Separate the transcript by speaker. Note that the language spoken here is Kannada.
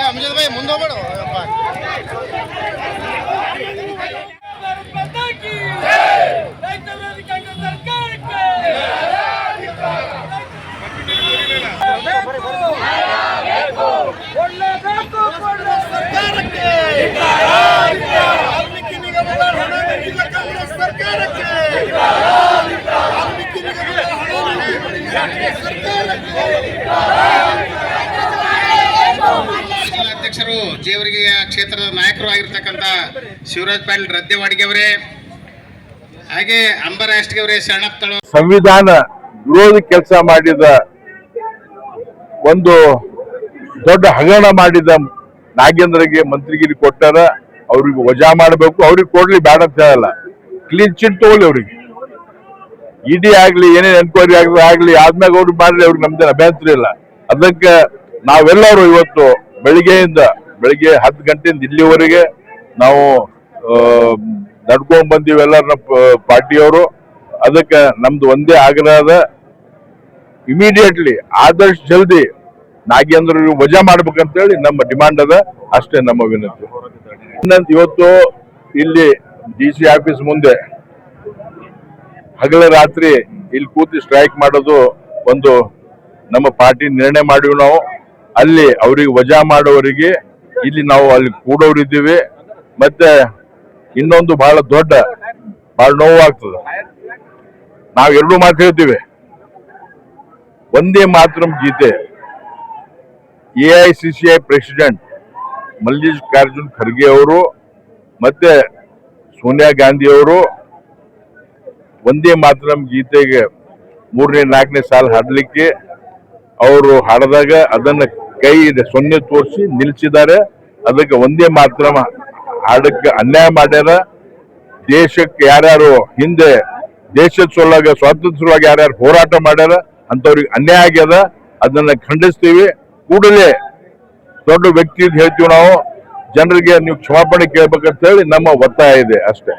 Speaker 1: ಅಮಜದ್ ಭಾई ಮುಂದೆ ಹೋಗ್ಬೇಡ ಅಧ್ಯಕ್ಷರು ಜೇವರ್ಗಿ ಕ್ಷೇತ್ರದ ನಾಯಕರು ಆಗಿರ್ತಕ್ಕಂಥ ಶಿವರಾಜ್ ಪಾಟೀಲ್ ರದ್ದೆವಾಡಿಗೆ ಅವರೇ, ಹಾಗೆ ಅಂಬರಾಷ್ಟ್ಗೆ ಅವರೇ, ಶರಣಪ್ಪ
Speaker 2: ಸಂವಿಧಾನ ವಿರೋಧಿ ಕೆಲಸ ಮಾಡಿದ ಒಂದು ದೊಡ್ಡ ಹಗರಣ ಮಾಡಿದ ನಾಗೇಂದ್ರಗೆ ಮಂತ್ರಿಗಿರಿ ಕೊಟ್ಟಾರ. ಅವ್ರಿಗೆ ವಜಾ ಮಾಡಬೇಕು, ಅವ್ರಿಗೆ ಕೊಡ್ಲಿ ಬೇಡ ಅಂತ ಹೇಳಲ್ಲ, ಕ್ಲೀನ್ ಚಿಟ್ ತಗೊಳ್ಳಿ. ಅವ್ರಿಗೆ ಇಡಿ ಆಗ್ಲಿ ಏನೇನು ಎನ್ಕ್ವೈರಿ ಆಗ್ಲಿ ಆದ್ಮ್ಯಾಗ ಅವ್ರಿಗೆ ಮಾಡ್ಲಿ, ಅವ್ರಿಗೆ ನಮ್ದೇನು ಅಭ್ಯಂತರ ಇಲ್ಲ. ಅದಕ್ಕೆ ನಾವೆಲ್ಲರೂ ಇವತ್ತು ಬೆಳಿಗ್ಗೆ 10 ಗಂಟೆಯಿಂದ ಇಲ್ಲಿವರೆಗೆ ನಾವು ನಡ್ಕೊಂಡ್ ಬಂದೀವಿ ಎಲ್ಲರ ಪಾರ್ಟಿಯವರು. ಅದಕ್ಕೆ ನಮ್ದು ಒಂದೇ ಆಗ್ರಹ, ಇಮಿಡಿಯೇಟ್ಲಿ ಆದಷ್ಟು ಜಲ್ದಿ ನಾಗೇಂದ್ರ ವಜಾ ಮಾಡ್ಬೇಕಂತೇಳಿ ನಮ್ಮ ಡಿಮಾಂಡ್ ಅದ. ಅಷ್ಟೇ ನಮ್ಮ ವಿನಂತಿ. ಇವತ್ತು ಇಲ್ಲಿ DC ಆಫೀಸ್ ಮುಂದೆ ಹಗಲ ರಾತ್ರಿ ಇಲ್ಲಿ ಕೂತಿ ಸ್ಟ್ರೈಕ್ ಮಾಡೋದು ಒಂದು ನಮ್ಮ ಪಾರ್ಟಿ ನಿರ್ಣಯ ಮಾಡಿವಿ. ನಾವು ಅಲ್ಲಿ ಅವ್ರಿಗೆ ವಜಾ ಮಾಡೋವರಿಗೆ ಇಲ್ಲಿ ನಾವು ಅಲ್ಲಿ ಕೂಡೋರಿದ್ದೀವಿ. ಮತ್ತೆ ಇನ್ನೊಂದು ಬಹಳ ನೋವಾಗ್ತದೆ. ನಾವು ಎರಡು ಮಾತು ಹೇಳ್ತೀವಿ, ಒಂದೇ ಮಾತರಂ ಗೀತೆ. AICCI ಪ್ರೆಸಿಡೆಂಟ್ ಮಲ್ಲಿಕಾರ್ಜುನ್ ಖರ್ಗೆ ಅವರು ಮತ್ತೆ ಸೋನಿಯಾ ಗಾಂಧಿ ಅವರು ಒಂದೇ ಮಾತರಂ ಗೀತೆಗೆ 3ನೇ 4ನೇ ಸಾಲ ಹಾಡಲಿಕ್ಕೆ ಅವರು ಹಾಡಿದಾಗ ಅದನ್ನ ಕೈ ಸೊನ್ನೆ ತೋರಿಸಿ ನಿಲ್ಸಿದ್ದಾರೆ. ಅದಕ್ಕೆ ಒಂದೇ ಮಾತರಂ ಹಾಡಕ್ಕೆ ಅನ್ಯಾಯ ಮಾಡ್ಯಾರ. ದೇಶಕ್ಕೆ ಯಾರ್ಯಾರು ಹಿಂದೆ ದೇಶದ ಸ್ವಾತಂತ್ರ್ಯವಾಗಿ ಯಾರ್ಯಾರು ಹೋರಾಟ ಮಾಡ್ಯಾರ ಅಂತವ್ರಿಗೆ ಅನ್ಯಾಯ ಆಗ್ಯದ. ಅದನ್ನ ಖಂಡಿಸ್ತೀವಿ. ಕೂಡಲೇ ದೊಡ್ಡ ವ್ಯಕ್ತಿ ಹೇಳ್ತೀವಿ ನಾವು, ಜನರಿಗೆ ನೀವು ಕ್ಷಮಾಪಣೆ ಕೇಳ್ಬೇಕಂತ ಹೇಳಿ ನಮ್ಮ ಒತ್ತಾಯ ಇದೆ ಅಷ್ಟೇ.